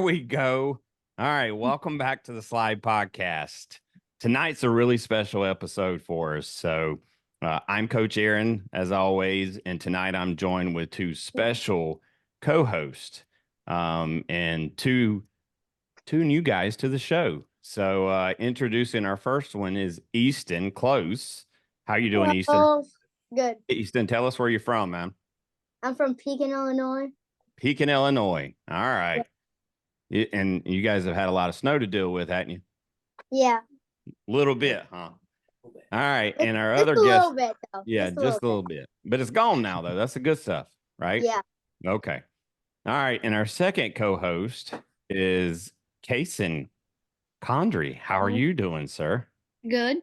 we go. All right, welcome back to the Slide Podcast. Tonight's a really special episode for us. I'm Coach Aaron, as always, and tonight I'm joined with two special co-hosts and two new guys to the show. Introducing our first one is Easton Close. How you doing, Easton? Oh, good. Easton, tell us where you're from, man. I'm from Pekin, Illinois. Pekin, Illinois. All right. And you guys have had a lot of snow to deal with, haven't you? Yeah. Little bit, huh? All right. And our Just other a guest. little bit, though. Yeah, just a little bit. But it's gone now, though. That's the good stuff, right? Yeah. Okay. All right. And our second co-host is Kason Condry. How are you doing, sir? Good.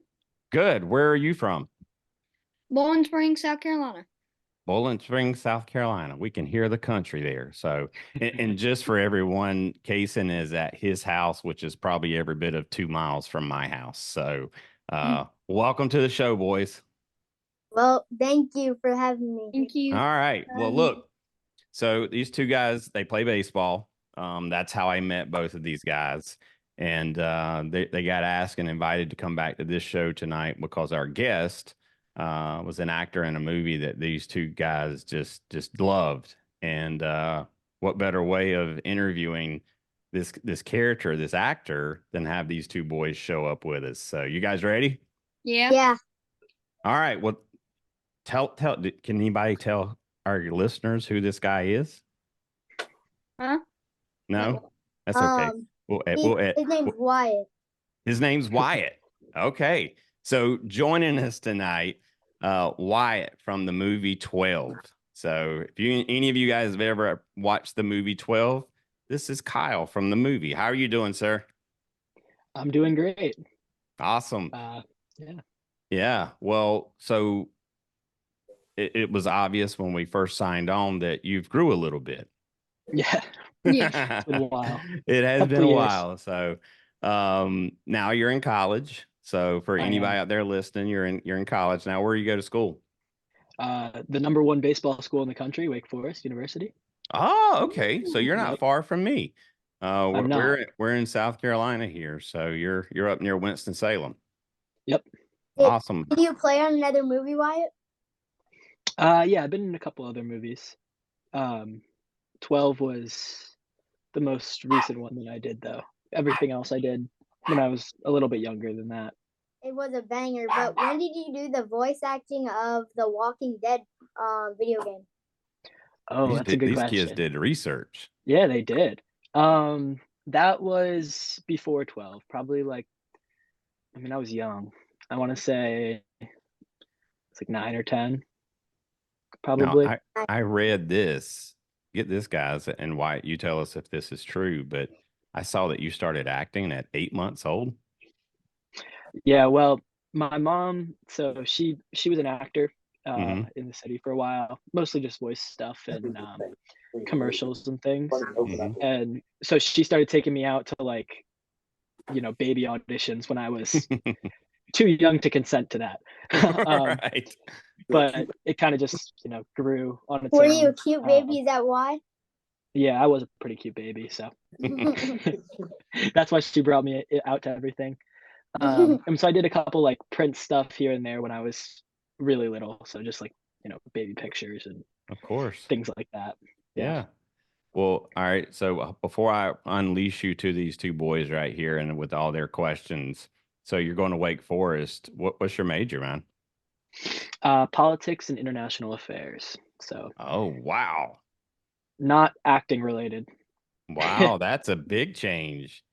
Good. Where are you from? Bowling Springs, South Carolina. Bowling Springs, South Carolina. We can hear the country there. So, and just for everyone, Kason is at his house, which is probably every bit of 2 miles from my house. So, welcome to the show, boys. Well, thank you for having me. Thank you. All right. Well, look, so these two guys, they play baseball. That's how I met both of these guys. And they got asked and invited to come back to this show tonight because our guest was an actor in a movie that these two guys just loved. And what better way of interviewing this character, this actor, than have these two boys show up with us? So you guys ready? Yeah. Yeah. All right. Well, can anybody tell our listeners who this guy is? Huh? No, that's okay. His name's Wyatt. His name's Wyatt. Okay. So joining us tonight, Wyatt from the movie 12. So if any of you guys have ever watched the movie 12, this is Kyle from the movie. How are you doing, sir? I'm doing great. Awesome. Yeah. Yeah. Well, so it was obvious when we first signed on that you've grew a little bit. Yeah. Yeah. It's been a while. It has Couple been a years. while. So now you're in college. So for anybody out there listening, you're in college now. Where you go to school? The #1 baseball school in the country, Wake Forest University. Oh, okay. So you're not Yep. far from me. I'm not. We're in South Carolina here. So you're up near Winston-Salem. Yep. Awesome. Did you play on another movie, Wyatt? Yeah, I've been in a couple other movies. 12 was the most recent one that I did, though. Everything else I did when I was a little bit younger than that. It was a banger. But when did you do the voice acting of the Walking Dead video game? Oh, that's a good question. These kids did research. Yeah, they did. That was before 12, probably I was young. I want to say it's like 9 or 10, probably. Now, I read this. Get this, guys, and Wyatt, you tell us if this is true, but I saw that you started acting at 8 months old. Yeah, well, my mom, so she was an actor in the city for a while, mostly just voice stuff and commercials and things. And so she started taking me out to baby auditions when I was too young to consent to that. Right. But it kind of just, grew on its own. Were you a cute baby? Is that why? Yeah, I was a pretty cute baby, so that's why she brought me out to everything. And so I did a couple print stuff here and there when I was really little, so just baby pictures and of course things like that. Yeah. Well, all right. So before I unleash you to these two boys right here and with all their questions, so you're going to Wake Forest. What's your major, man? Politics and international affairs. So. Oh, wow. Not acting related. Wow, that's a big change.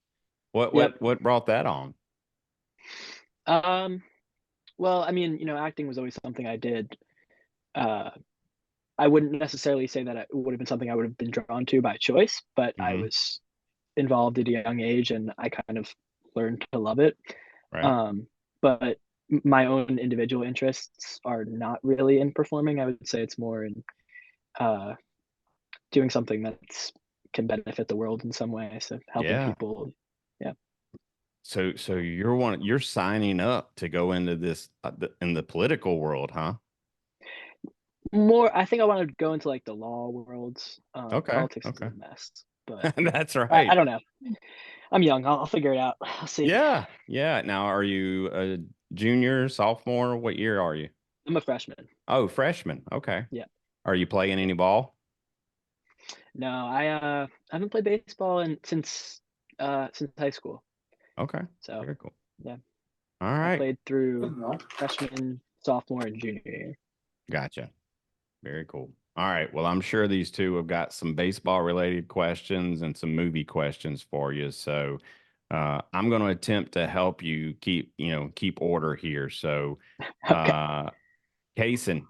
What brought that on? Well, acting was always something I did. I wouldn't necessarily say that it would have been something I would have been drawn to by choice, but I was involved at a young age and I kind of learned to love it. Right. But my own individual interests are not really in performing. I would say it's more in doing something that can benefit the world in some way. So helping people. Yeah. So you're signing up to go into this in the political world, huh? More, I think I want to go into the law worlds. Okay. Politics is a mess. but That's right. I don't know. I'm young. I'll figure it out. I'll see. Yeah. Yeah. Now, are you a junior, sophomore? What year are you? I'm a freshman. Oh, freshman. Okay. Yeah. Are you playing any ball? No, I haven't played baseball since high school. Okay. So Very cool. yeah, All I right. played through freshman, sophomore, and junior year. Gotcha. Very cool. All right. Well, I'm sure these two have got some baseball related questions and some movie questions for you. So I'm going to attempt to help you keep order here. So Okay. Kason,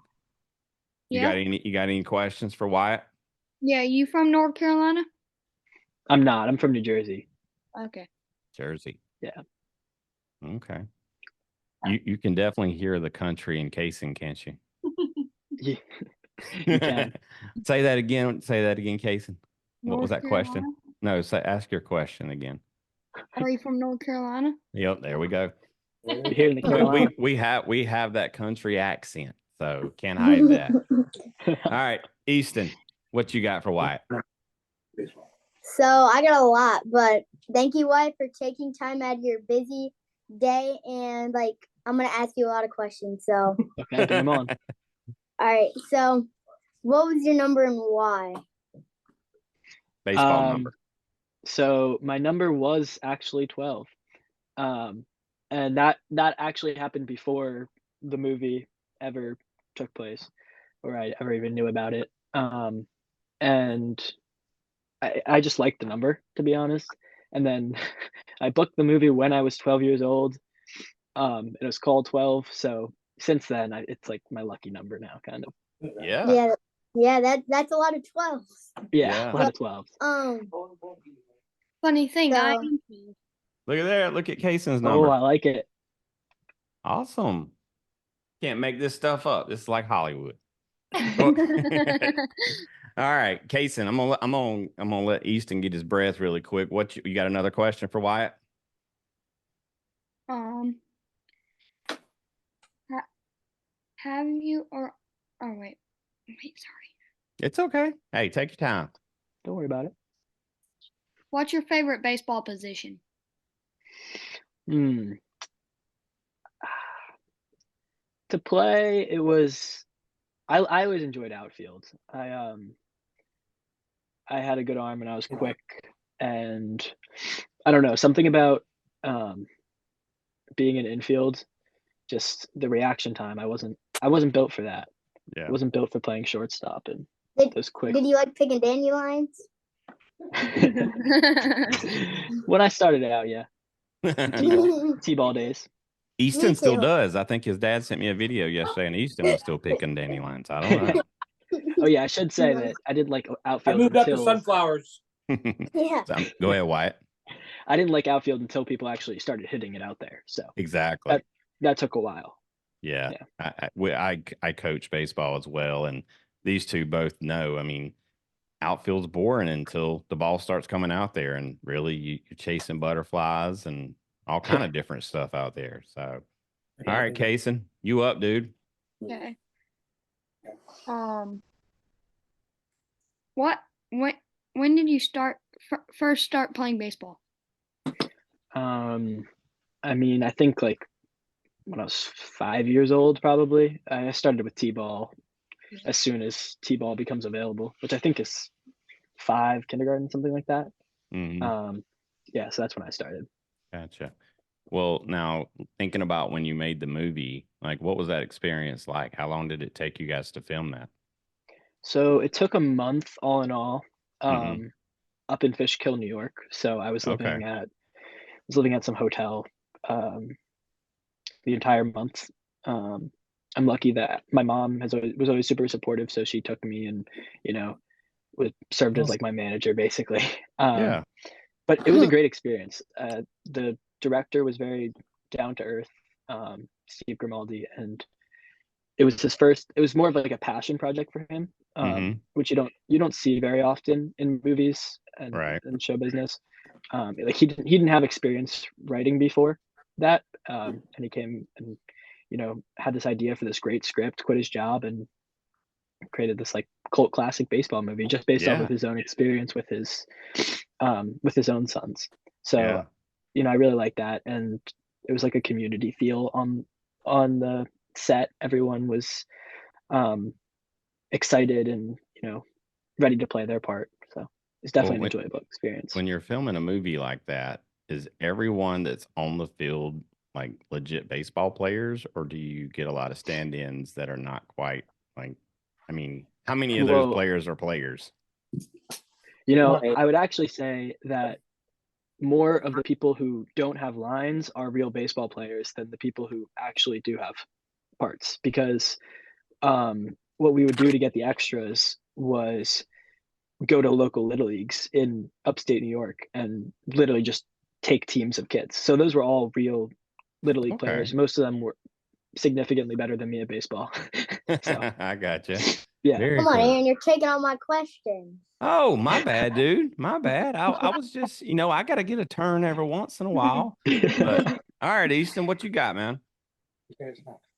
Yeah. you got any questions for Wyatt? Yeah, you from North Carolina? I'm not. I'm from New Jersey. Okay. Jersey. Yeah. Okay. You can definitely hear the country in Kason, can't you? You, you can. Say that again. Say that again, Kason. What was North that question? Carolina? No, ask your question again. Are you from North Carolina? Yep, there we go. You're here in the Carolina. We have that country accent, so can't hide that. All right, Easton, what you got for Wyatt? So I got a lot, but thank you, Wyatt, for taking time out of your busy day, and I'm gonna ask you a lot of questions. So Okay, bring them on. all right. So what was your number and why? Baseball number. So my number was actually 12. And that actually happened before the movie ever took place, or I ever even knew about it. And I just liked the number, to be honest. And then I booked the movie when I was 12 years old. It was called 12. So since then, it's like my lucky number now, kind of. Yeah. That's a lot of 12s. Yeah. A lot of 12s. Funny thing, So- I Look at there. Look at Kason's Oh, number. I like it. Awesome. Can't make this stuff up. This is like Hollywood. All right, Kason, I'm gonna let Easton get his breath really quick. You got another question for Wyatt? Have you or oh wait, sorry. It's okay. Hey, take your time. Don't worry about it. What's your favorite baseball position? To play, it was I always enjoyed outfield. I had a good arm and I was quick, and I don't know, something about being in infield, just the reaction time. I wasn't built for that. Yeah. I wasn't built for playing shortstop and those quick. Did you like picking dandelions? When I started out, yeah. T-ball days. Easton Me still too. does. I think his dad sent me a video yesterday, and Easton was still picking dandelions. I don't know. Oh yeah, I should say that I didn't like I outfield moved out to until sunflowers. Yeah. Go ahead, Wyatt. I didn't like outfield until people actually started hitting it out there. So Exactly. that took a while. Yeah. I coach baseball as well, and these two both know. I mean, outfield's boring until the ball starts coming out there, and really you're chasing butterflies and all kind of different stuff out there. So, all right, Kason, you up, dude? Okay. When did you first start playing baseball? I mean, I think like when I was 5 years old, probably. I started with T-ball as soon as T-ball becomes available, which I think is 5, kindergarten, something like that. Mm-hmm. Yeah, so that's when I started. Gotcha. Well, now thinking about when you made the movie, like what was that experience like? How long did it take you guys to film that? So it took a month all in all, Mhm. up in Fishkill, New York. So I was Okay. living at some hotel the entire month. I'm lucky that my mom was always super supportive, so she took me and served as like my manager basically. Yeah. But it was a great experience. The director was very down to earth, Steve Grimaldi, and it was more of like a passion project for him, Mhm. which you don't see very often in movies and Right. in show business. Like he didn't have experience writing before that, and he came and had this idea for this great script, quit his job, and created this like cult classic baseball movie just based off Yeah. of his own experience with his own sons. So, Yeah. you know, I really like that, and it was like a community feel on the set. Everyone was excited and, you know, ready to play their part. So it's definitely an Well, enjoyable experience. when you're filming a movie like that, is everyone that's on the field like legit baseball players, or do you get a lot of stand-ins that are not quite like, I mean, how many of those Well, players are players? you know, I would actually say that more of the people who don't have lines are real baseball players than the people who actually do have parts, because what we would do to get the extras was go to local little leagues in upstate New York and literally just take teams of kids. So those were all real little league Okay. players. Most of them were significantly better than me at baseball. So I gotcha. yeah. Very Come on, cool. Aaron, you're taking all my questions. Oh, my bad, dude. My bad. I was just, I got to get a turn every once in a while. But all right, Easton, what you got, man?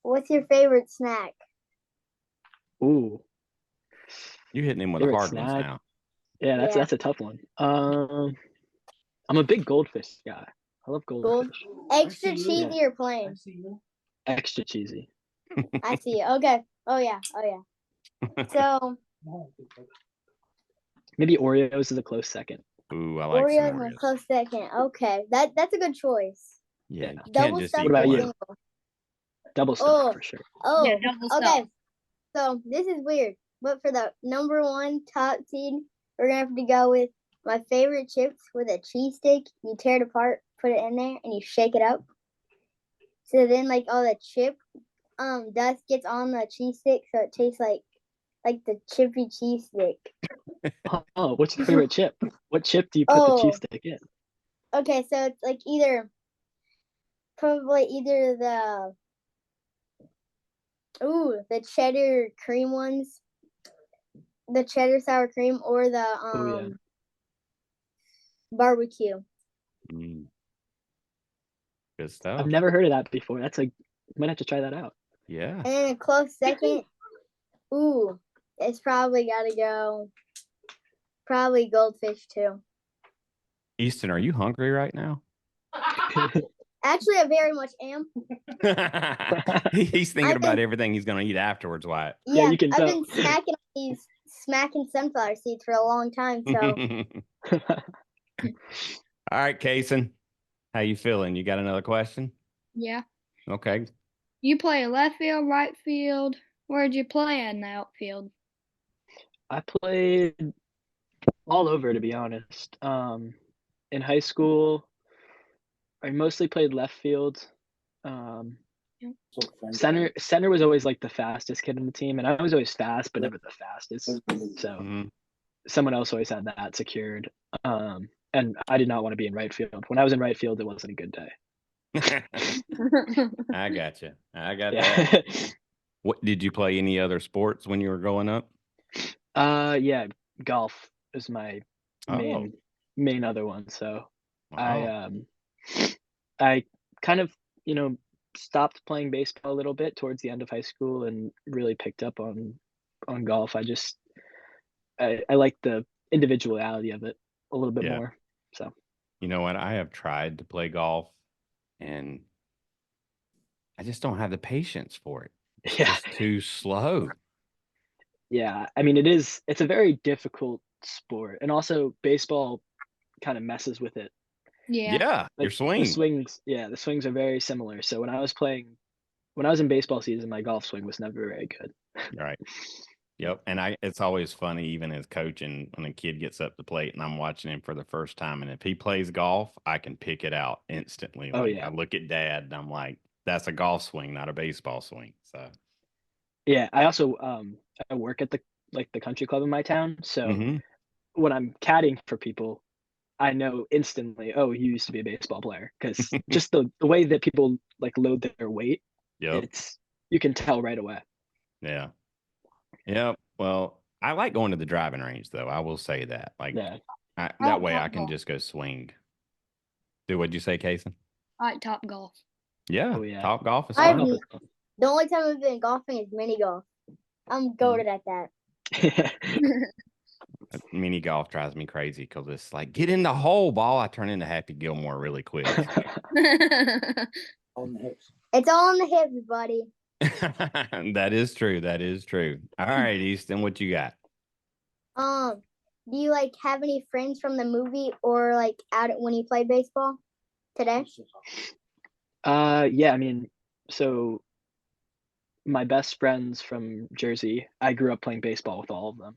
What's your favorite snack? Ooh, You hitting him with the favorite hard ones snack? now. Yeah, Yeah. that's a tough one. I'm a big goldfish guy. I love goldfish. Extra cheesy or plain? Extra cheesy. I see. Okay. Oh yeah. So Maybe Oreos is a close second. Ooh, I like some Oreos in a Oreos. close second. Okay, that's a good choice. Yeah, Yeah. you can't Double just stuffed eat What about or you? one. single? Double stuff Oh. for sure. Oh, Yeah, double okay. stuff. So this is weird, but for the number one top seed, we're gonna have to go with my favorite chips with a cheese stick. You tear it apart, put it in there, and you shake it up. So then, like all the chip dust gets on the cheese stick, so it tastes like the chippy cheese stick. Oh, what's your favorite chip? What chip do you put the cheese stick in? Okay, so it's like probably either the cheddar cream ones, the cheddar sour cream, or the barbecue. Mm. Good stuff. I've never heard of that before. Might have to try that out. Yeah. And then a close second, it's probably gotta go. Probably goldfish too. Easton, are you hungry right now? Actually, I very much am. He's thinking about everything he's going to eat afterwards, Wyatt. Yeah, you can I've tell. been smacking sunflower seeds for a long time. So all right, Kason, how you feeling? You got another question? Yeah. Okay. You play left field, right field. Where'd you play in the outfield? I played all over, to be honest. In high school, I mostly played left field. Center was always like the fastest kid on the team, and I was always fast, but never the fastest. So someone else always had that secured. And I did not want to be in right field. When I was in right field, it wasn't a good day. I got you. I got Yeah. that. What did you play any other sports when you were growing up? Yeah, golf is my main other one. So I kind of, stopped playing baseball a little bit towards the end of high school and really picked up on golf. I like the individuality of it a little bit more. So you know what? I have tried to play golf and I just don't have the patience for it. It's just too slow. Yeah, I mean it's a very difficult sport, and also baseball kind of messes with it. Yeah. Your swing. The swings are very similar. So when I was in baseball season, my golf swing was never very good. Right. Yep. And it's always funny, even as coaching, when a kid gets up the plate and I'm watching him for the first time. And if he plays golf, I can pick it out instantly. I look at Dad and I'm like, that's a golf swing, not a baseball swing. So yeah, I also I work at the country club in my town. So when I'm caddying for people, I know instantly, oh, you used to be a baseball player, because just the way that people like load their weight, you can tell right away. Yeah. Yeah. Well, I like going to the driving range, though. I will say that. That way I can just go swing. What'd you say, Kason? I like Top Golf. Yeah. Oh, yeah. Top Golf is fun. The only time I've been golfing is mini golf. I'm goated at that. Mini golf drives me crazy because it's like, get in the hole, ball. I turn into Happy Gilmore really quick. On the hips. It's all on the hips, buddy. That is true. That is true. All right, Easton, what you got? Do you like have any friends from the movie or like out when you played baseball today? Yeah, I mean, so my best friends from Jersey, I grew up playing baseball with all of them.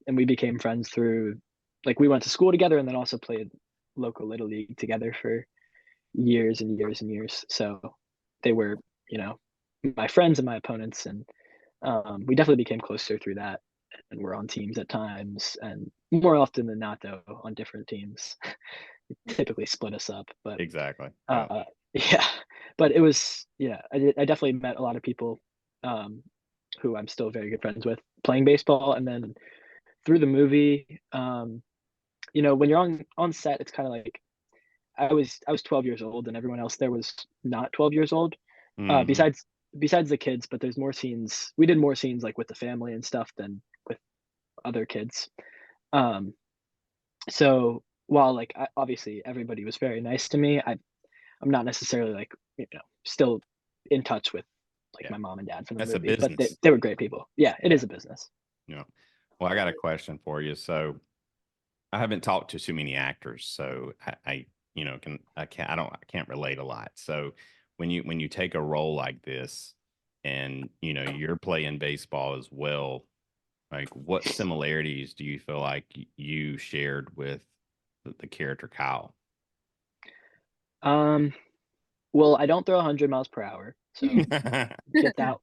And we became friends through, like, we went to school together and then also played local Little League together for years and years and years. So they were, my friends and my opponents. And we definitely became closer through that. And we're on teams at times, and more often than not, though, on different teams. Typically split us up, but Exactly. yeah, but it was, I definitely met a lot of people who I'm still very good friends with playing baseball. And then through the movie, when you're on set, it's kind of like I was 12 years old and everyone else there was not 12 years old, besides the kids. But there's more scenes. We did more scenes like with the family and stuff than with other kids. So while like obviously everybody was very nice to me, I'm not necessarily like still in touch with like my mom and dad from the movie, but they were great people. Yeah, it is a business. Yeah. Well, I got a question for you. So I haven't talked to too many actors, so I can't relate a lot. So when you take a role like this and you're playing baseball as well, like what similarities do you feel like you shared with the character Kyle? Well, I don't throw 100 miles per hour, so get that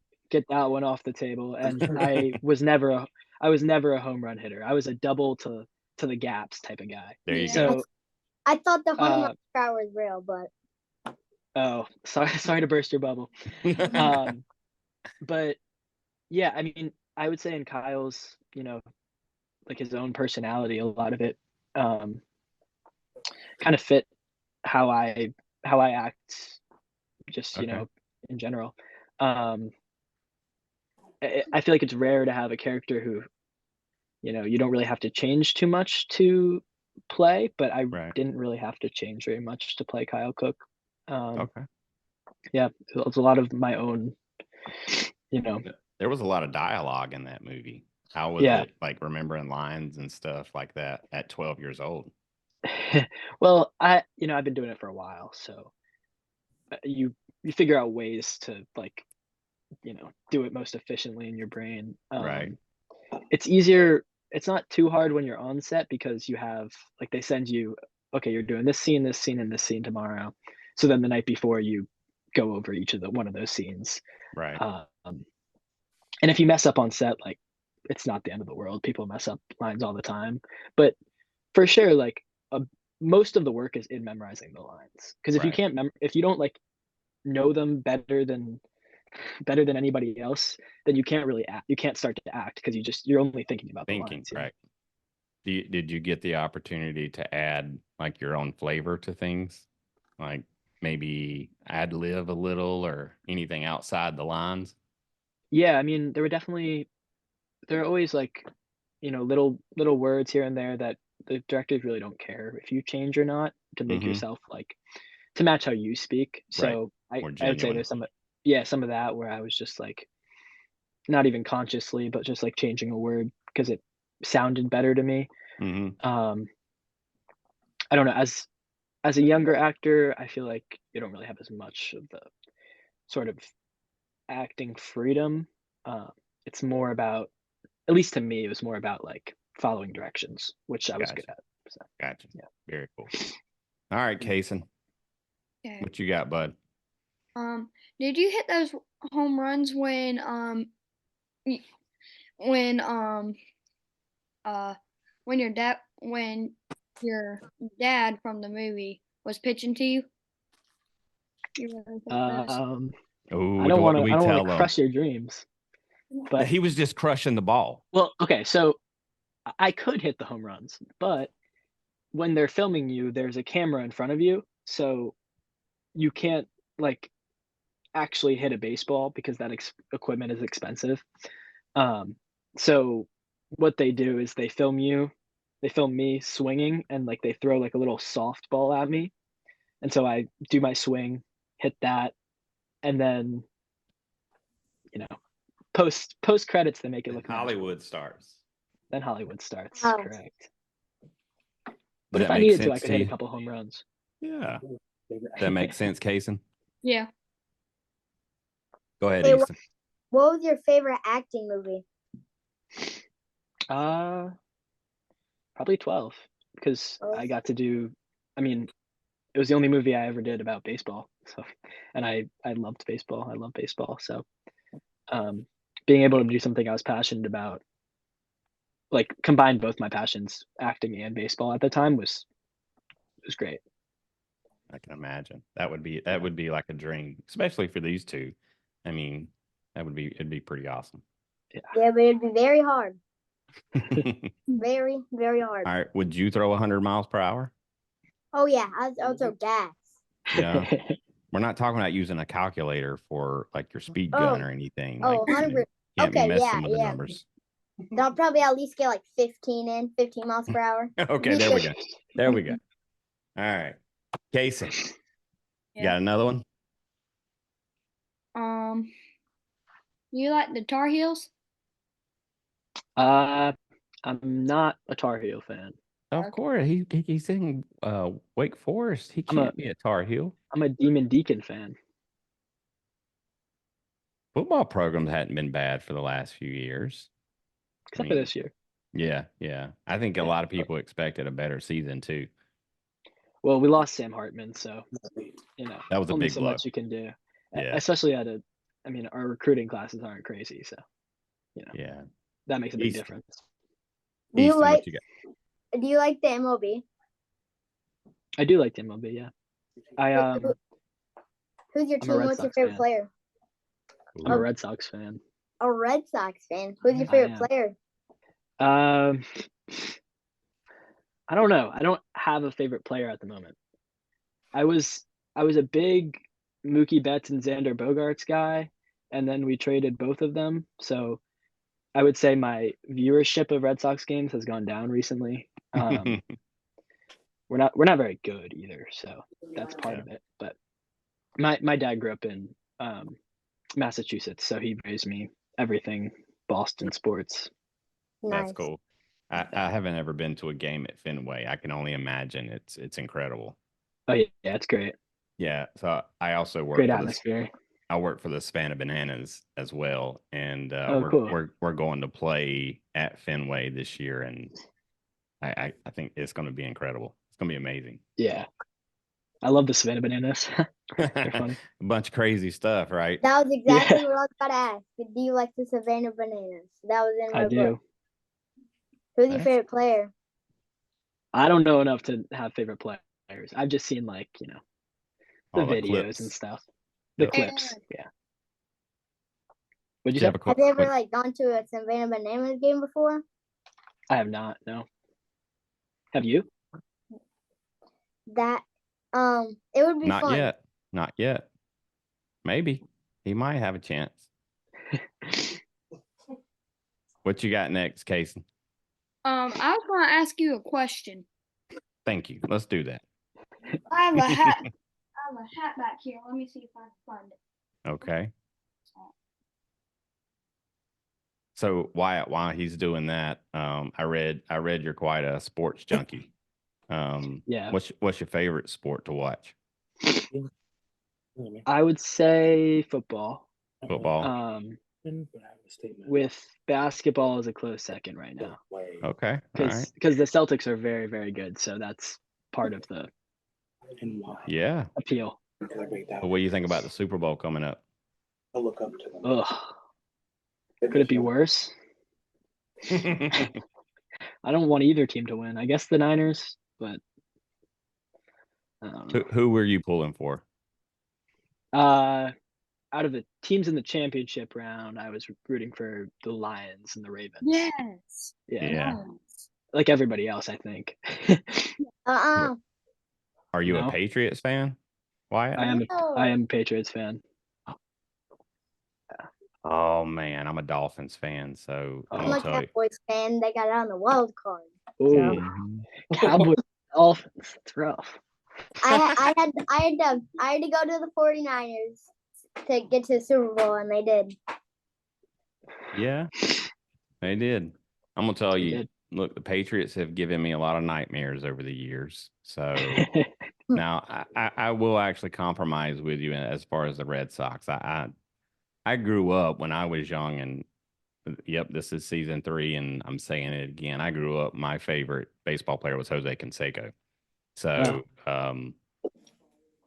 one off the table. And I was never a home run hitter. I was a double to the gaps type of guy. There you go. So I thought the home run per hour was real, but oh, sorry to burst your bubble. But yeah, I mean, I would say in Kyle's, like his own personality, a lot of it kind of fit how I act, just in general. I feel like it's rare to have a character who you don't really have to change too much to play, but I didn't really have to change very much to play Kyle Cook. Yeah, it was a lot of my own, There was a lot of dialogue in that movie. How was it like remembering lines and stuff like that at 12 years old? Well, I've been doing it for a while, so you figure out ways to like, do it most efficiently in your brain. It's easier. It's not too hard when you're on set because you have like they send you, okay, you're doing this scene, and this scene tomorrow. So then the night before you go over each of one of those scenes. Right. And if you mess up on set, like it's not the end of the world. People mess up lines all the time, but for sure, like most of the work is in memorizing the lines. Because if you can't if you don't like know them better than anybody else, then you can't really act. You can't start to act because you're only thinking about the lines. Right. Did you get the opportunity to add like your own flavor to things, like maybe ad lib a little or anything outside the lines? Yeah, I mean, there are always like, little words here and there that the directors really don't care if you change or not to make yourself like to match how you speak. So I would say there's some of that where I was just like not even consciously, but just like changing a word because it sounded better to me. I don't know, as a younger actor, I feel like you don't really have as much of the sort of acting freedom. It's more about, at least to me, it was more about like following directions, which I was good at. So, gotcha. Yeah. Very cool. All right, Kason. Okay. What you got, bud? Did you hit those home runs when your dad from the movie was pitching to you? I don't want to crush your dreams, but he was just crushing the ball. Well, okay, so I could hit the home runs, but when they're filming you, there's a camera in front of you, so you can't like actually hit a baseball because that equipment is expensive. So what they do is they film me swinging, and like they throw like a little softball at me. And so I do my swing, hit that, and then, post credits they make it look magical. Hollywood starts. Then Hollywood starts. Oh. Correct. Does But that if I make needed to, sense I could to hit a you? couple home runs. Yeah. Does that make sense, Kason? Yeah. Go ahead, Hey, Easton. what was your favorite acting movie? Probably 12, because Oh. I got to do. I mean, it was the only movie I ever did about baseball. So, and I loved baseball. I love baseball. So, being able to do something I was passionate about, like combine both my passions, acting and baseball at the time, was great. I can imagine. That would be like a dream, especially for these two. I mean, it'd be pretty awesome. Yeah, but it'd be very hard. All Very, very hard. right. Would you throw 100 miles per hour? Oh yeah, I'll throw gas. Yeah. We're not talking about using a calculator for like your speed gun or anything. Oh, Like, 100. can't be Okay, messing with the yeah. numbers. I'll probably at least get like 15 miles per hour. Okay, there we go. There we go. All right. Casey, you got another one? You like the Tar Heels? I'm not a Tar Heel fan. Of course. He's in Wake Forest. He can't be a Tar Heel. I'm a Demon Deacon fan. Football programs hadn't been bad for the last few years. Except for this year. Yeah. I think a lot of people expected a better season too. Well, we lost Sam Hartman, so that was a only big so blow. much you can do. Yeah. Especially our recruiting classes aren't crazy, so yeah, that makes a big difference. Do you like the MLB? I do like the MLB, yeah. Who's your team? What's your favorite player? I'm a Red Sox fan. A Red Sox fan. Who's your favorite player? I don't know. I don't have a favorite player at the moment. I was a big Mookie Betts and Xander Bogaerts guy, and then we traded both of them. So I would say my viewership of Red Sox games has gone down recently. We're not very good either, so that's part of it. But my dad grew up in Massachusetts, so he raised me everything Boston sports. That's cool. I haven't ever been to a game at Fenway. I can only imagine it's incredible. Oh yeah, it's great. Yeah, so I also work great atmosphere. I work for the Savannah Bananas as well, and cool. we're going to play at Fenway this year, and I think it's going to be incredible. It's going to be amazing. Yeah, I love the Savannah Bananas. They're funny. A bunch of crazy stuff, right? That was exactly what I was about to ask. Do you like the Savannah Bananas? That was in my book. do. Who's your favorite player? I don't know enough to have favorite players. I've just seen the videos clips. and stuff. The clips, yeah. Would you have you ever gone to a Savannah Bananas game before? I have not. No. Have you? That it would be not fun. Not yet. Maybe he might have a chance. What you got next, Kason? I was going to ask you a question. Thank you. Let's do that. I have a hat. I have a hat back here. Let me see if I can find it. Okay. So Wyatt, while he's doing that, I read you're quite a sports junkie. Yeah. What's your favorite sport to watch? I would say football. Football. With basketball as a close second right now. Okay. Because the Celtics are very, very good, so that's part of the appeal. Well, what do you think about the Super Bowl coming up? I look up to them. Ugh. Could it be worse? I don't want either team to win. I guess the Niners, but who were you pulling for? Out of the teams in the championship round, I was rooting for the Lions and the Ravens. Yes. Yeah. Like everybody else, I think. Are you a Patriots fan, Wyatt? I am a Patriots fan. Oh Oh man, I'm a Dolphins fan, so I'm I'm gonna a tell you. Cowboys fan. They got it on the wild card. Ooh, Mhm. Cowboys, Dolphins. It's rough. I had to go to the 49ers to get to the Super Bowl, and they did. Yeah, they did. I'm gonna tell They you. did. Look, the Patriots have given me a lot of nightmares over the years. So now I will actually compromise with you as far as the Red Sox. I grew up when I was young, and yep, this is season 3, and I'm saying it again. I grew up. My favorite baseball player was Jose Canseco. So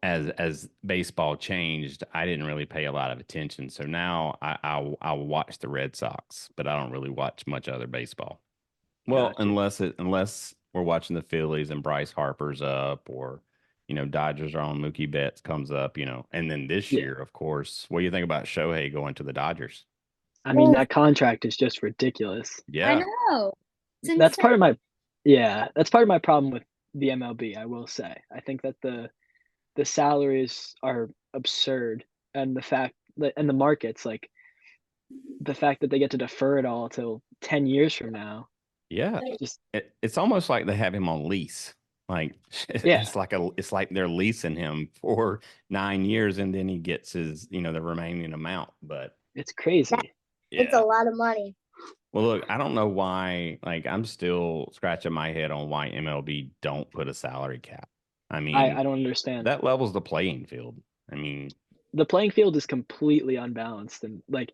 as baseball changed, I didn't really pay a lot of attention. So now I'll watch the Red Sox, but I don't really watch much other baseball. Well, Gotcha. unless we're watching the Phillies and Bryce Harper's up, or Dodgers are on, Mookie Betts comes up, and then this Yeah. year, of course, what do you think about Shohei going to the Dodgers? I mean, that contract is just ridiculous. I Yeah, know. It's That's insane. part of my problem with the MLB, I will say. I think that the salaries are absurd, and the markets, like the fact that they get to defer it all till 10 years from now. yeah. Just It's almost like they have him on lease. Like yeah, it's like they're leasing him for 9 years, and then he gets his the remaining amount. But it's crazy. It's a yeah. lot of money. Well, look, I don't know why. Like, I'm still scratching my head on why MLB don't put a salary cap. I mean, I don't understand. that levels the playing field. I mean, The playing field is completely unbalanced, and like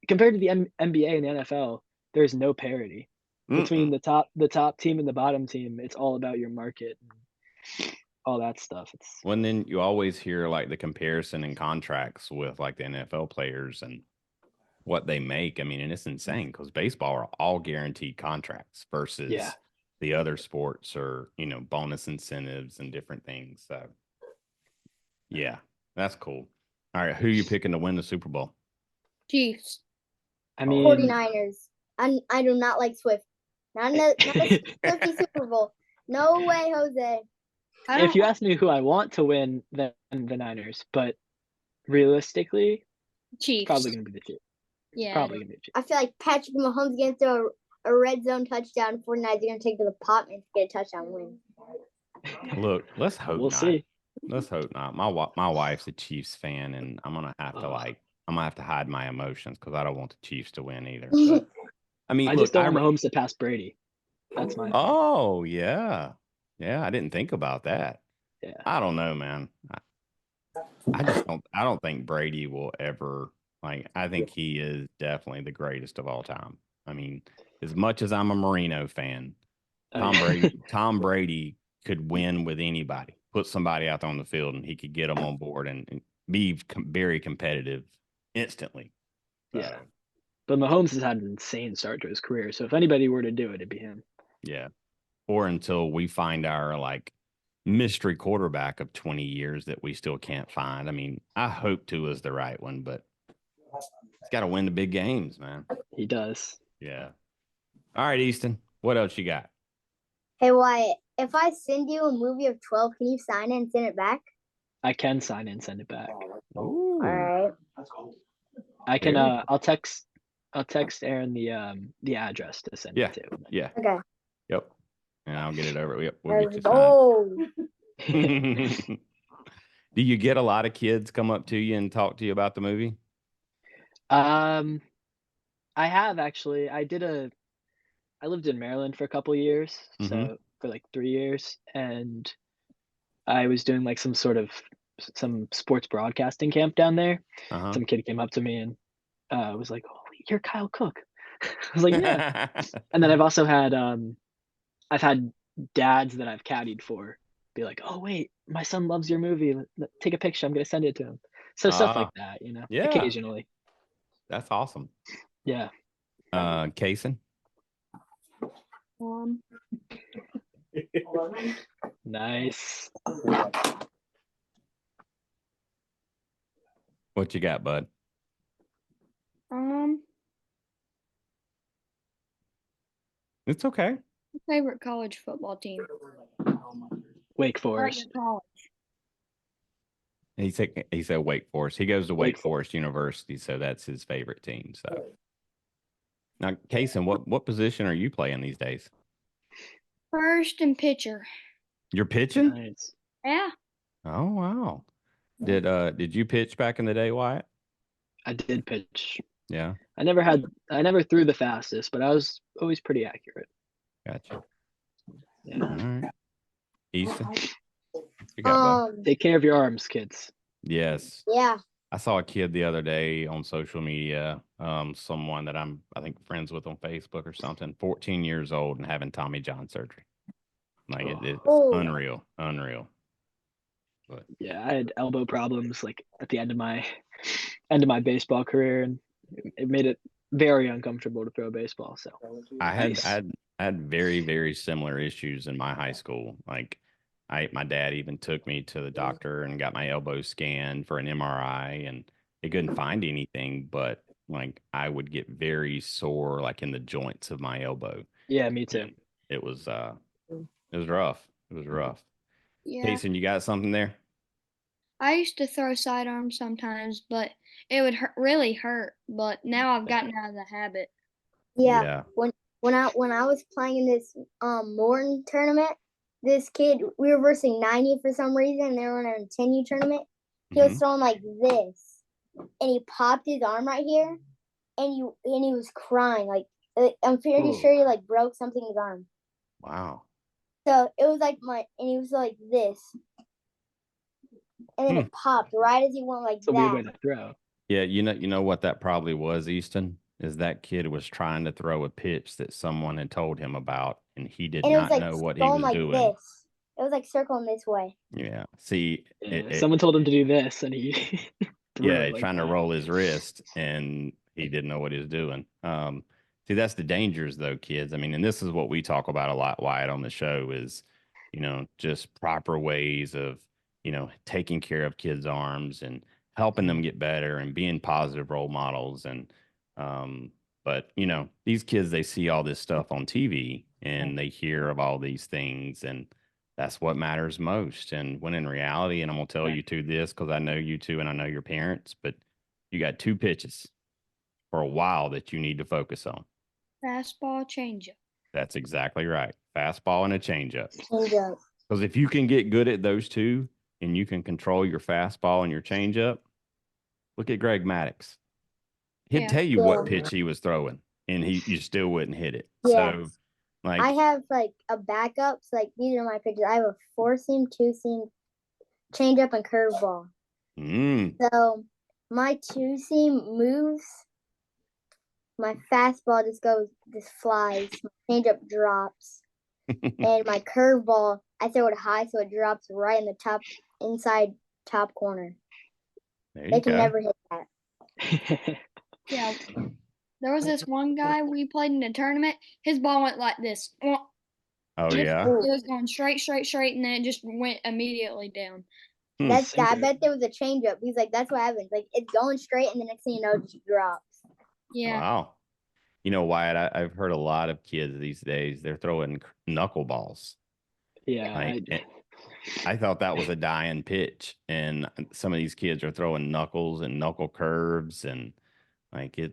compared to the NBA and the NFL, there's no parity between mm-mm. the top team and the bottom team. It's all about your market and all that stuff. It's Well, and then you always hear like the comparison and contracts with like the NFL players and what they make. I mean, and it's insane because baseball are all guaranteed contracts yeah. versus the other sports, or bonus incentives and different things. So yeah, that's cool. All right, who you picking to win the Super Bowl? Chiefs. I Oh, mean, 49ers. I do not like Swift. Not a Swifty Super Bowl. No way, Jose. if you ask me who I want to win, then the Niners. But realistically, it's Chiefs. probably going to be the Chiefs. Yeah. Probably going to be the Chiefs. I feel like Patrick Mahomes going to throw a red zone touchdown. 49ers are going to take to the pot and get a touchdown win. look, let's hope We'll not. see. Let's hope not. My wife's a Chiefs fan, and I'm gonna have to hide my emotions because I don't want the Chiefs to win either. But I mean, I look, just don't want Mahomes to pass Brady. That's my thing. oh yeah, I didn't think about that. Yeah. I don't know, man. I just don't. I don't think Brady will ever. Like, I think he is definitely the greatest of all time. I mean, as much as I'm a Marino fan, Tom Brady could win with anybody. Put somebody out there on the field, and he could get them on board and be very competitive instantly. So, Yeah. But Mahomes has had an insane start to his career. So if anybody were to do it, it'd be him. yeah. Or until we find our like mystery quarterback of 20 years that we still can't find. I mean, I hope Tua is the right one, but he's got to win the big games, man. He does. Yeah. All right, Easton. What else you got? Hey, Wyatt, if I send you a movie of 12, can you sign it and send it back? I can sign and send it back. Ooh. All right. I can. Very I'll text Aaron the address to send Yeah. it to. Yeah. Okay. Yep. And I'll get it over. Yep. We'll get you Let's signed. go. Do you get a lot of kids come up to you and talk to you about the movie? I have actually. I lived in Maryland for a couple years, Mhm. so for like 3 years, and I was doing like some sports broadcasting camp down there. Uh-huh. Some kid came up to me and was like, "Oh, you're Kyle Cook." I was like, "Yeah." And then I've also had I've had dads that I've caddied for be like, "Oh wait, my son loves your movie. Take a picture. I'm gonna send it to him." So stuff like that, Yeah. occasionally. That's awesome. Yeah. Kason? Nice. What you got, bud? It's okay. Favorite college football team? Wake Forest. College. He said Wake Forest. He goes to Wake Wake Forest University, so that's his favorite team. So now, Kason, what position are you playing these days? First and pitcher. You're pitching? Nice. Yeah. Oh wow. Did you pitch back in the day, Wyatt? I did pitch. Yeah, I never threw the fastest, but I was always pretty accurate. gotcha. Yeah. All right. Easton, you got bud. Take care of your arms, kids. Yes. Yeah. I saw a kid the other day on social media, someone that I think friends with on Facebook or something, 14 years old and having Tommy John surgery. Like it's Oh. unreal. But Yeah, I had elbow problems like at the end of my baseball career, and it made it very uncomfortable to throw baseball. So I had very, very similar issues in my high school. Like my dad even took me to the doctor and got my elbow scanned for an MRI, and they couldn't find anything, but like I would get very sore like in the joints of my elbow. yeah, me too. And it was rough. It was rough. Yeah. Kason, you got something there? I used to throw sidearms sometimes, but it would really hurt. But now I've gotten out of the habit. Yeah. When I was playing in this Morton tournament, this kid, we were versing 90 for some reason, and they were in a 10U tournament. He was throwing like this, and he popped his arm right here, and he was crying. Like I'm pretty sure he like broke something in his arm. Wow. So it was like and he was like this, and then it popped right as he went like It's a that. weird way to throw. Yeah, you know what that probably was, Easton, is that kid was trying to throw a pitch that someone had told him about, and he did not know what he was like doing. This. It was like circling this way. Yeah. See, someone told him to do this, and he trying to roll his wrist, and he didn't know what he was doing. See, that's the dangers, though, kids. I mean, and this is what we talk about a lot, Wyatt, on the show is, just proper ways of, taking care of kids' arms and helping them get better and being positive role models. And, but, these kids, they see all this stuff on TV and they hear of all these things, and that's what matters most. And when in reality, and I'm going to tell you two this because I know you two and I know your parents, but you got two pitches for a while that you need to focus on. Fastball, changeup. That's exactly right. Fastball and a changeup. Changeup. Because if you can get good at those two and you can control your fastball and your changeup, look at Greg Maddux. He'd tell you what pitch he was throwing, and you still wouldn't hit it. Yeah. So, like, I have like a backup. So like these are my pitches. I have a 4-seam, 2-seam, changeup, and curveball. So my 2-seam moves. My fastball just flies. My changeup drops, and my curveball, I throw it high, so it drops right in the inside top corner. They can never hit that. Yeah. There was this one guy we played in a tournament. His ball went like this. Oh, yeah? It was going straight, and then it just went immediately down. I bet there was a changeup. He's like, that's what happens. Like, it's going straight, and the next thing you know, it just drops. Yeah. Wow. Wyatt, I've heard a lot of kids these days, they're throwing knuckleballs. Yeah. I thought that was a dying pitch, and some of these kids are throwing knuckles and knuckle curves, and like I'm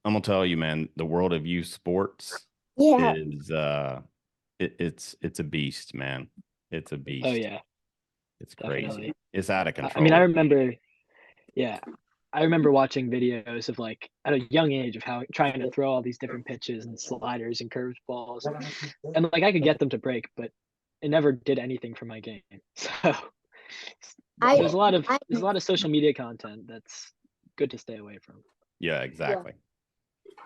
gonna tell you, man, the world of youth sports is it's a beast, man. It's a beast. Oh yeah, it's crazy. Definitely. It's out of control. I mean, I remember watching videos of like at a young age of how trying to throw all these different pitches and sliders and curved balls, and like I could get them to break, but it never did anything for my game. So there's a lot of social media content that's good to stay away from. Yeah, exactly.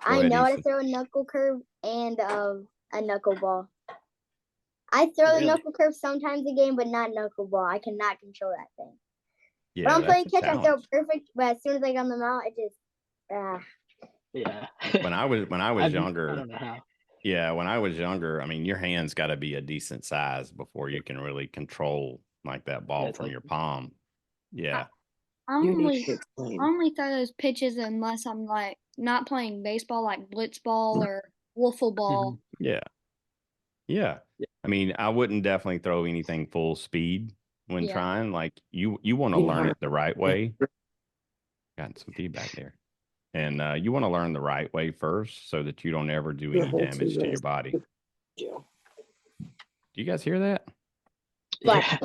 I know how to throw a knuckle curve and a knuckleball. I throw the knuckle curve sometimes a game, but not knuckleball. I cannot control that thing. Yeah, when I'm playing catch, I throw perfect, but as soon as I get on the mount, it just Yeah. When I was younger, I don't know how. Yeah, when I was younger, I mean, your hand's got to be a decent size before you can really control like that ball from your palm. Yeah. I only throw those pitches unless I'm like not playing baseball, like blitz ball or wiffle ball. Yeah. I mean, I wouldn't definitely throw anything full speed. when Yeah. trying. Like you want to learn it the right way. Got some feedback there. And you want to learn the right way first so that you don't ever do any damage to your body. Do you guys hear that? Yeah.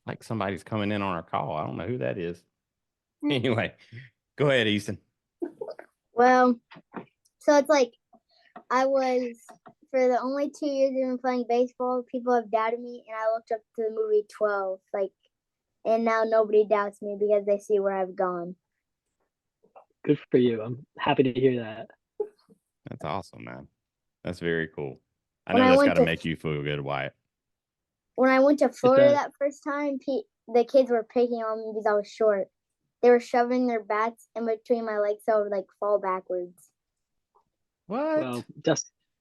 Like somebody's coming in on our call. I don't know who that is. Anyway, go ahead, Easton. Well, so it's like I was, for the only 2 years I've been playing baseball, people have doubted me, and I looked up to the movie 12, and now nobody doubts me because they see where I've gone. Good for you. I'm happy to hear that. That's awesome, man. That's very cool. I When know I that's went got to to- make you feel good, Wyatt. When I went to Florida does. that first time, the kids were picking on me because I was short. They were shoving their bats in between my legs so I would fall backwards. What? Well,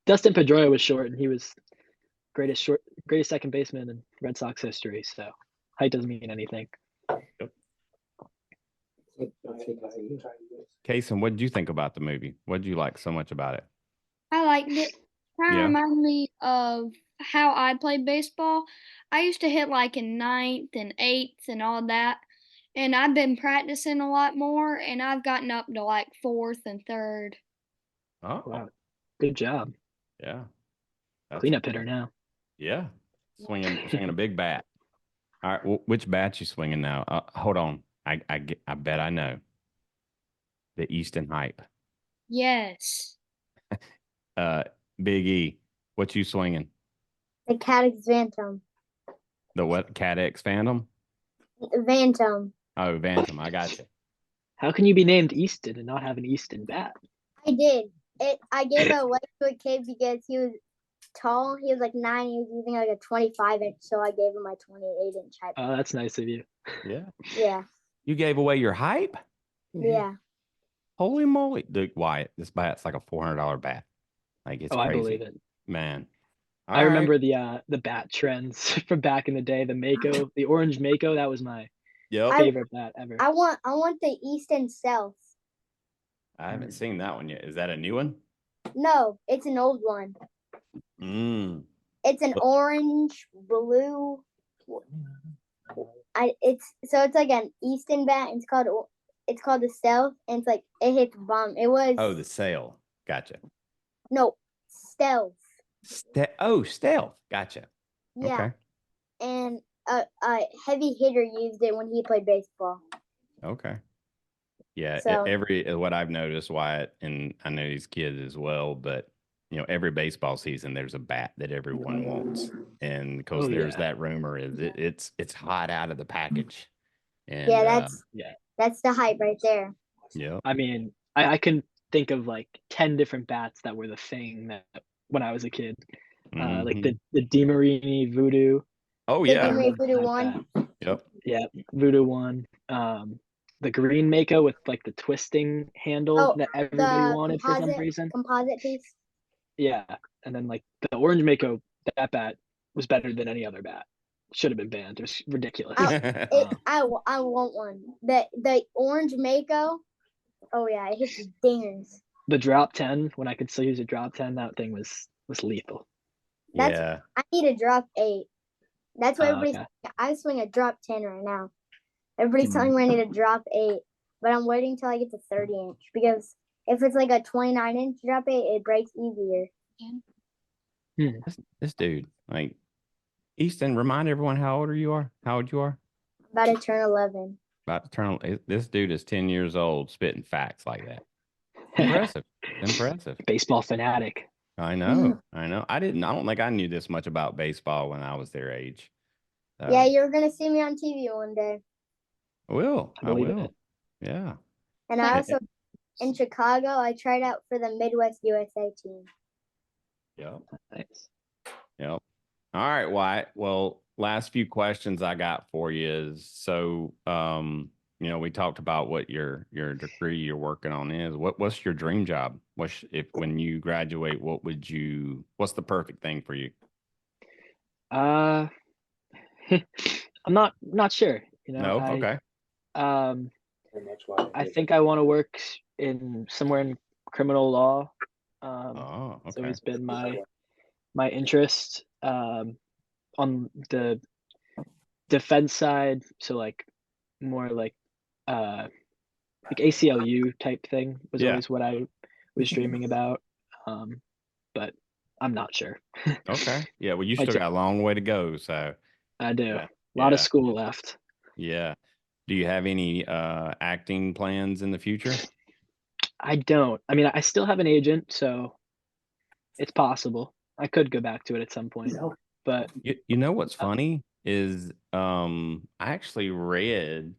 Dustin Pedroia was short, and he was greatest second baseman in Red Sox history. So height doesn't mean anything. Kason, what did you think about the movie? What did you like so much about it? I liked it. Kind of Yeah. reminded me of how I played baseball. I used to hit in ninth and eighth and all that. And I've been practicing a lot more, and I've gotten up to fourth and third. Oh, Wow, good job. yeah. That's Cleanup hitter now. Yeah. Swinging a big bat. All right. Well, which bat you swinging now? Hold on. I bet I know. The Easton Hype. Yes. Big E. What you swinging? The Cadex Phantom. The what? Cadex Phantom? Phantom. Oh, Phantom. I got you. How can you be named Easton and not have an Easton bat? I did. I gave it away to a kid because he was tall. He was 9. He was using a 25-inch, so I gave him my 28-inch hype. Oh, that's nice of you. Yeah. Yeah. You gave away your hype? Yeah. Holy moly. Dude, Wyatt, this bat's like a $400 bat. It's crazy. I believe it. Man. I remember the bat trends from back in the day. The Mako, the orange Mako, that was my favorite bat ever. I want the Easton South. I haven't seen that one yet. Is that a new one? No, it's an old one. It's an orange, blue. It's like an Easton bat. And it's called the Stealth, and it hits bomb. It was the Sail. Gotcha. no Stealth. Stealth. Gotcha. Yeah. Okay. And a heavy hitter used it when he played baseball. Okay. Yeah, So, what I've noticed, Wyatt, and I know these kids as well, but every baseball season there's a bat that everyone wants, and because there's that rumor is it's hot out of the package, and that's the hype right there. Yeah. I mean, I can think of 10 different bats that were the thing that when I was a kid, like the DeMarini Voodoo. Oh yeah, the Voodoo 1. Yep. Yeah, Voodoo 1. The green Mako with the twisting handle that everybody wanted for some reason. Composite piece. Yeah, and then the orange Mako, that bat was better than any other bat. Should have been banned. It was ridiculous. I want one. The orange Mako. Oh yeah, it hits dingers. The drop 10, when I could still use a drop 10, that thing was lethal. Yeah. I need a drop 8. That's what everybody's. Okay. I swing a drop 10 right now. Everybody's telling me I need a drop 8, but I'm waiting till I get to 30-inch because if it's a 29-inch drop 8, it breaks easier. This dude, Easton, remind everyone how old you are. About to turn 11. This dude is 10 years old, spitting facts like that. Impressive. Baseball fanatic. I know. I don't think I knew this much about baseball when I was their age. Yeah, you're gonna see me on TV one day. I will. It. Yeah. And I also, in Chicago, I tried out for the Midwest USA team. Yep. Nice. Yep. All right, Wyatt. Well, last few questions I got for you is, so, we talked about what your degree you're working on is. What's your dream job? When you graduate, what's the perfect thing for you? I'm not sure. No? Okay. I think I want to work somewhere in criminal law. Okay. It's always been my interest. On the defense side, so like more like ACLU type thing was Yeah. always what I was dreaming about. But I'm not sure. Okay. Yeah. Well, you Might still check. got a long way to go. So I do. yeah. A lot of Yeah. school left. Yeah. Do you have any acting plans in the future? I don't. I mean, I still have an agent, so it's possible. I could go back to it at some point. But You know what's funny is I actually read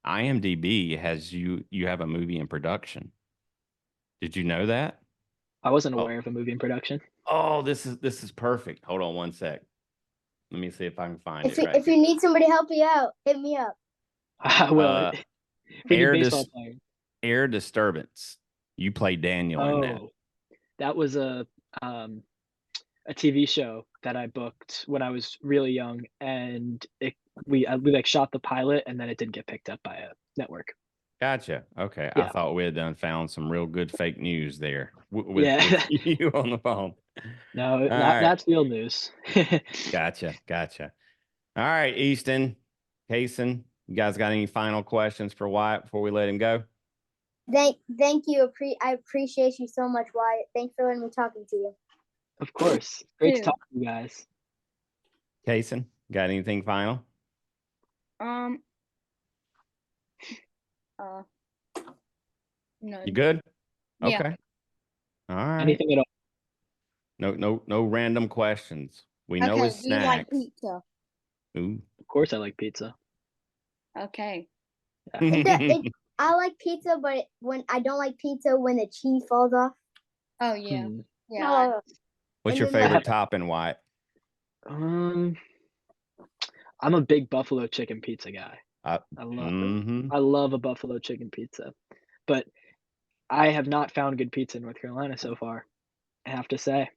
IMDb has you have a movie in production. Did you know that? I wasn't Oh, aware of a movie in production. oh, this is perfect. Hold on one sec. Let me see if I can find If it you, right if you need somebody to help you out, hit me up. I here. will. If we need Air baseball dis players. Air Disturbance. You play Daniel in that. Oh, that was a TV show that I booked when I was really young, and we like shot the pilot, and then it didn't get picked up by a network. Gotcha. Okay. I Yeah. thought we had found some real good fake news there with Yeah. you on the phone. No, All right. that's real news. Gotcha. All right, Easton, Kason, you guys got any final questions for Wyatt before we let him go? Thank you. I appreciate you so much, Wyatt. Thanks for letting me talking to you. Of course. Great to Dude. talk to you guys. Kason, got anything final? No. You good? Yeah. Okay. All right. Anything at all? No random questions. We know Okay. his Do you like snacks. pizza? Ooh. Of course, I like pizza. Okay. I like pizza, but when I don't like pizza when the cheese falls off. Oh yeah. Hmm. Yeah. What's And your then, like- favorite topping, Wyatt? I'm a big buffalo chicken pizza guy. I love a buffalo chicken pizza, but I have not found good pizza in North Carolina so far, I have to say.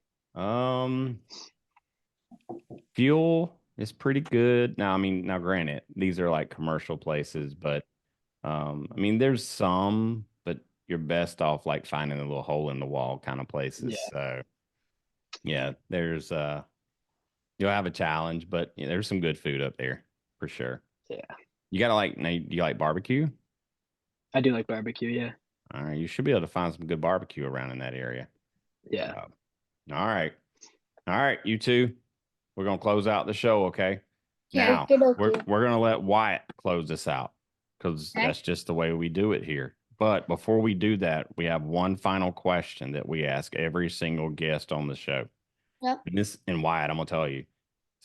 Fuel is pretty good. Now, I mean, granted, these are like commercial places, but I mean, there's some, but you're best off like finding a little hole in the wall kind of places. Yeah. So, yeah, there's you'll have a challenge, but there's some good food up there for sure. Yeah. You gotta like, now, do you like barbecue? I do like barbecue, yeah. All right, you should be able to find some good barbecue around in that area. Yeah. All right, you two. We're gonna close out the show, okay? Yeah. Now we're gonna let Wyatt close this out because Okay. that's just the way we do it here. But before we do that, we have one final question that we ask every single guest on the show. Yep. And Wyatt, I'm gonna tell you,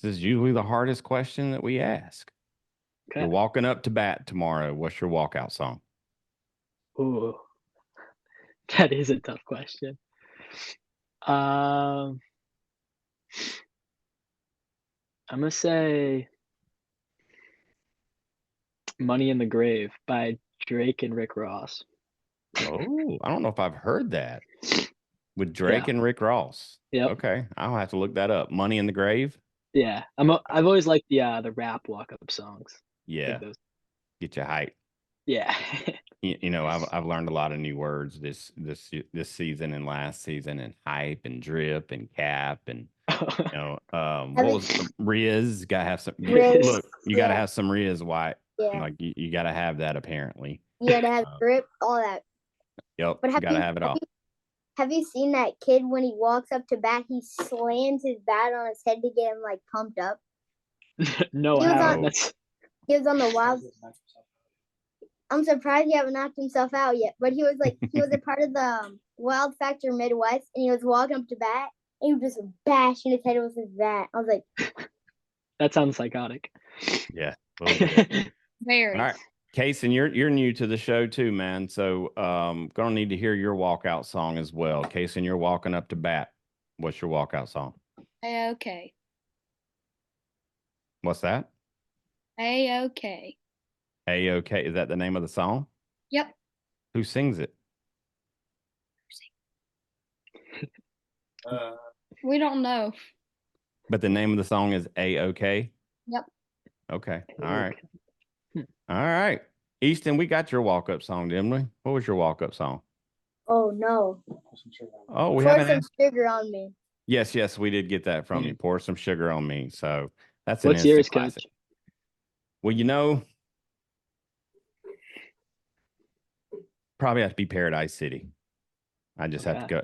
this is usually the hardest question that we ask. Okay. You're walking up to bat tomorrow. What's your walkout song? Ooh. That is a tough question. I'm gonna say Money in the Grave by Drake and Rick Ross. Oh, I don't know if I've heard that. With Drake and Rick Ross. Yep. Okay, I'll have to look that up. Money in the Grave. Yeah. I've always liked the rap walk-up songs. Yeah, Those. get you hype. Yeah. You know, I've learned a lot of new words this season and last season, and hype and drip and cap and what was Riz? Gotta have some. Riz, Look, you gotta yeah. have some Riz. White. Yeah. Like you gotta have that apparently. You gotta have grip, all that. Yep. But You gotta have it all. Have you seen that kid when he walks up to bat? He slams his bat on his head to get him like pumped up. No, He was I on- haven't. He was on the Wild. I'm surprised he haven't knocked himself out yet. But he was a part of the Wild Factor Midwest, and he was walking up to bat, and he was just bashing his head with his bat. I was like, That sounds psychotic. Yeah. A little bit. Very. All right. Kason, you're new to the show too, man. So gonna need to hear your walkout song as well. Kason, you're walking up to bat. What's your walkout song? Okay. What's that? Okay. A-OK. Is that the name of the song? Yep. Who sings it? We don't know. But the name of the song is A-OK? Yep. Okay. All right. All right. Easton, we got your walk-up song, didn't we? What was your walk-up song? oh no, Oh, we pour haven't some asked. sugar on me. Yes, we did get that from you. Pour some sugar on me. So that's What's an yours, instant classic. Coach? Well, probably have to be Paradise City. I just have to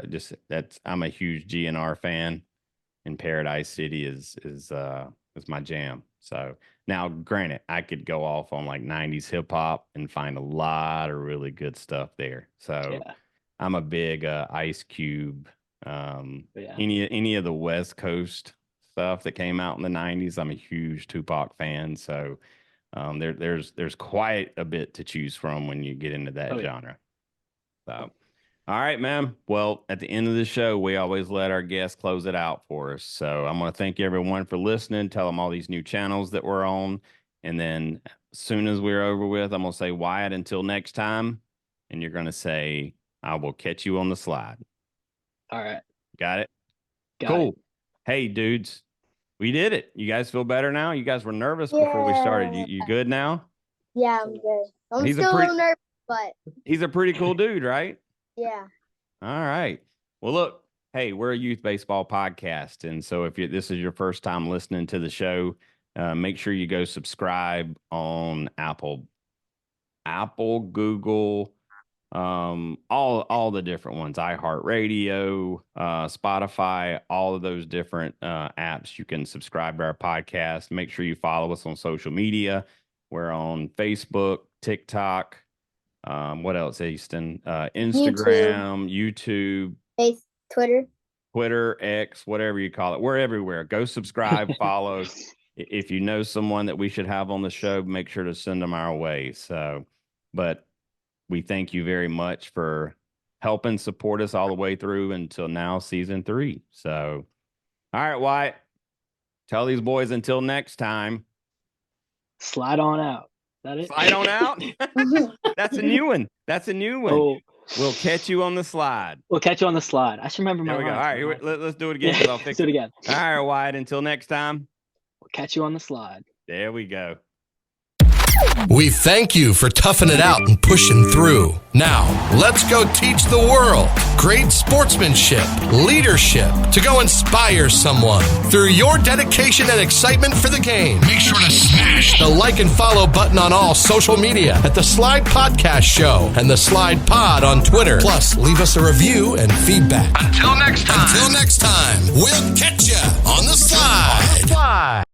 go. I'm a huge GNR fan, and Paradise City is my jam. So now, granted, I could go off on like 90s hip hop and find a lot of really good stuff there. So I'm a big Ice Cube, any of the West Coast stuff that came out in the 90s. I'm a huge Tupac fan. So there's quite a bit to choose from when you get into that genre. So, all right, man. Well, at the end of the show, we always let our guests close it out for us. So I'm going to thank everyone for listening. Tell them all these new channels that we're on. And then as soon as we're over with, I'm going to say, Wyatt, until next time. And you're going to say, I will catch you on the slide. All right. Got it? Got it. Hey, dudes, we did it. You guys feel better now? You guys were nervous before we started. You good now? Yeah, I'm good. I'm still a little nervous, but he's a pretty cool dude, right? Yeah. All right. Well, look, hey, we're a youth baseball podcast. And so if this is your first time listening to the show, make sure you go subscribe on Apple, Google, all the different ones, iHeartRadio, Spotify, all of those different apps. You can subscribe to our podcast. Make sure you follow us on social media. We're on Facebook, TikTok. What else, Easton? Instagram, YouTube, Twitter, X, whatever you call it. We're everywhere. Go subscribe, follow. If you know someone that we should have on the show, make sure to send them our way. So, but we thank you very much for helping support us all the way through until now, season 3. So, all right, Wyatt, tell these boys until next time. Slide on out. That it? Slide on out. That's a new one. Oh. We'll catch you on the slide. We'll catch you on the slide. I should remember my. There we go. All right, let's do it again. Yeah, let's do it again. All right, Wyatt. Until next time. We'll catch you on the slide. There we go. We thank you for toughing it out and pushing through. Now, let's go teach the world great sportsmanship, leadership, to go inspire someone through your dedication and excitement for the game. Make sure to smash the like and follow button on all social media at The Slide Podcast Show and The Slide Pod on Twitter. Plus, leave us a review and feedback. Until next time, we'll catch you on the slide.